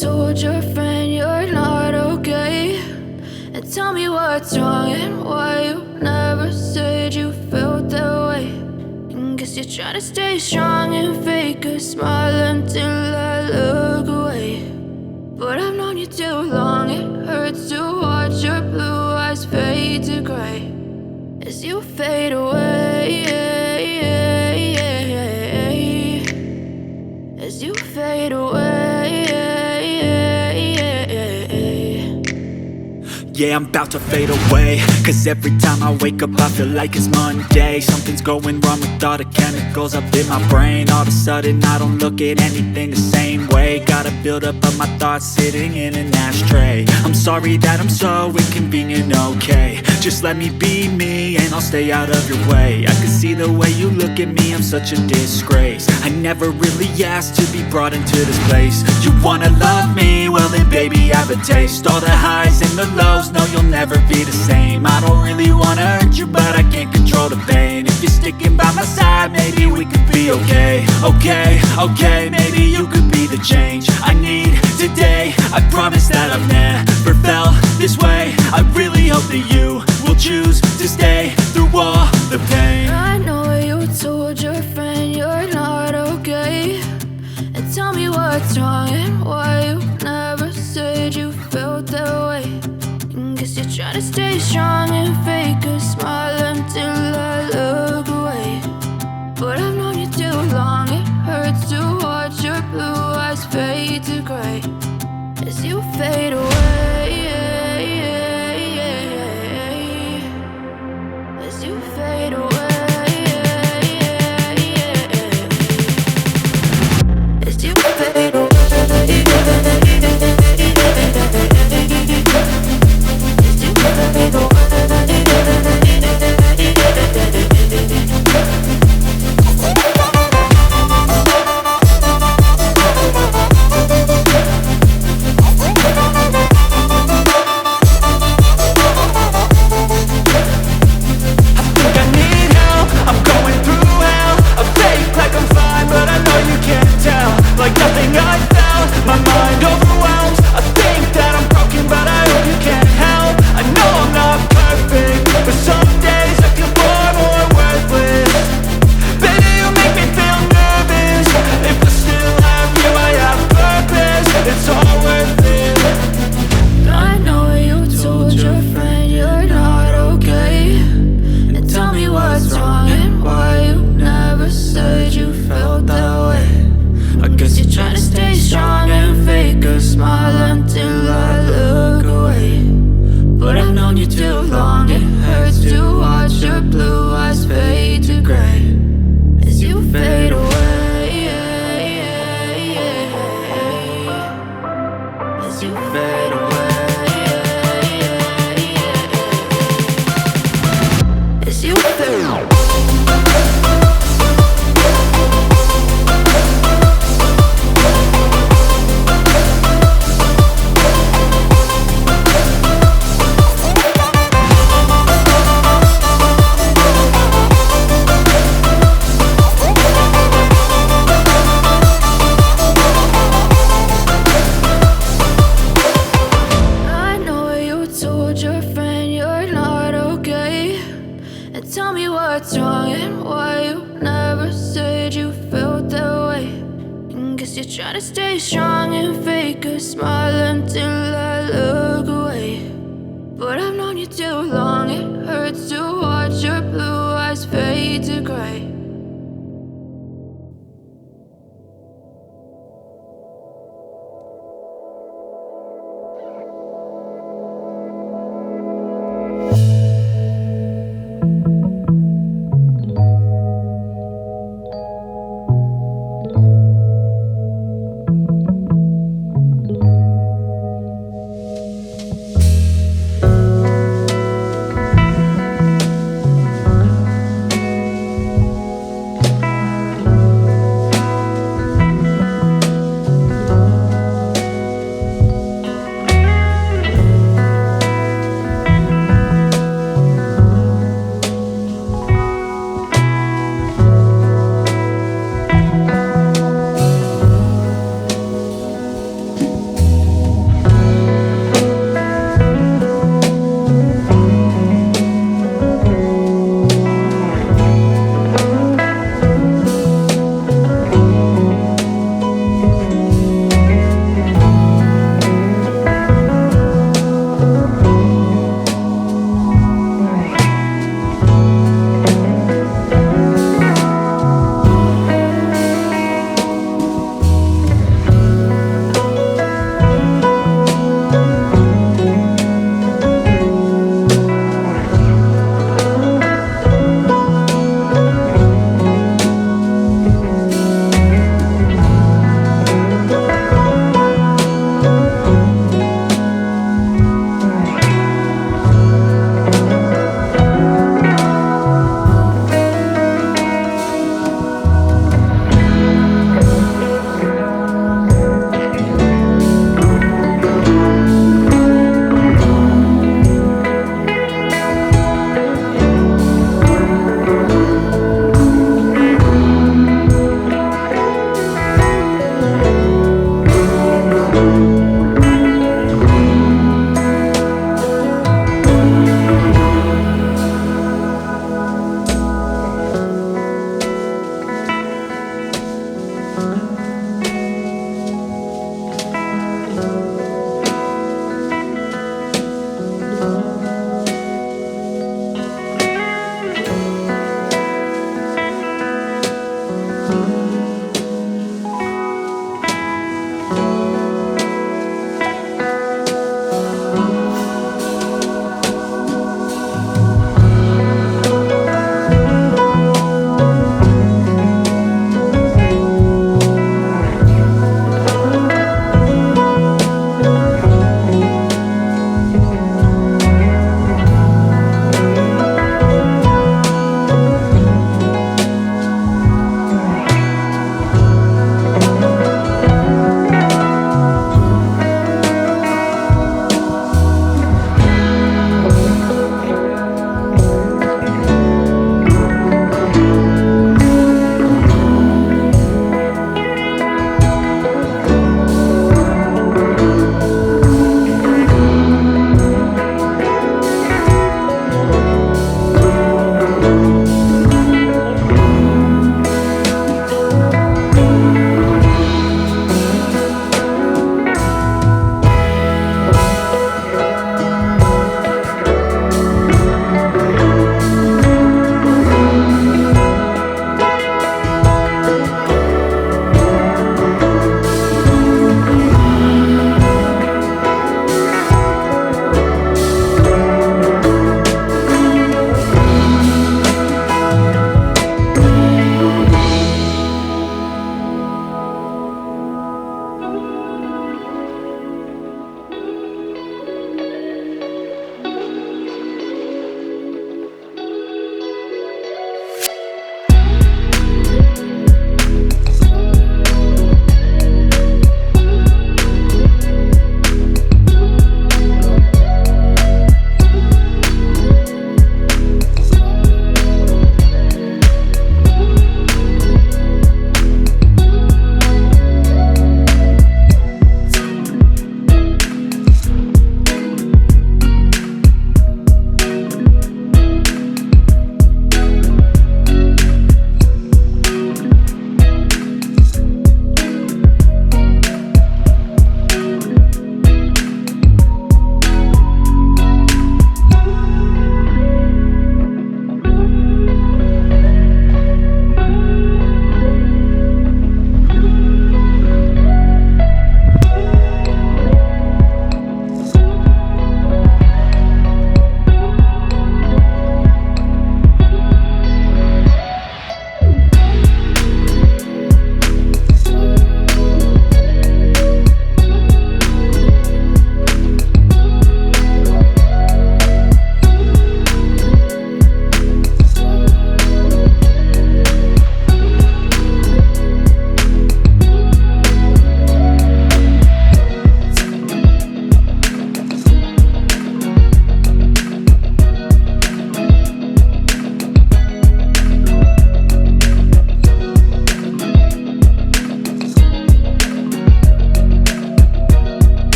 told your friend you're not okay, and tell me what's wrong and why you never said you felt that way. And guess you're trying to stay strong and fake a smile until I look away. But I've known you too long, it hurts to watch your blue eyes fade to gray as you fade away, as you fade away. Yeah, I'm about to fade away, cause every time I wake up I feel like it's Monday. Something's going wrong with all the chemicals up in my brain. All of a sudden I don't look at anything the same way. Gotta build up of my thoughts sitting in an ashtray. I'm sorry that I'm so inconvenient, okay. Just let me be me and I'll stay out of your way. I can see the way you look at me, I'm such a disgrace. I never really asked to be brought into this place. You wanna love me? Well then baby I have a taste. All the highs and the lows, no you'll never be the same. I don't really wanna hurt you but I can't control the pain. If you're sticking by my side maybe we could be okay. Okay, maybe you could be the change I need today. I promise that I've never felt this way. I really hope that you will choose to stay through all the pain. I know you told your friend you're not okay, and tell me what's wrong and why you never said you felt that way. And guess you're trying to stay strong and fake a smile until I look away. But I've known you too long, it hurts to watch your blue eyes fade to gray as you fade away, as you fade away, as you fade away. Like nothing I felt, my mind overwhelmed. I think that I'm broken, but I hope you can't help. I know I'm not perfect, but some days I feel far more worthless. Baby, you make me feel nervous. If I still have you, I have purpose. It's all worth it. I know you told your friend you're not okay, and tell me what's wrong and why you never said you felt that way. I guess you're trying to stay strong and fake a smile until I look away. But I've known you too long, it hurts to watch your blue eyes fade to gray as you fade away, as you fade away, as you fade away. Tell me what's wrong and why you never said you felt that way. And guess you're trying to stay strong and fake a smile until I look away. But I've known you too long, it hurts to watch your blue eyes fade to gray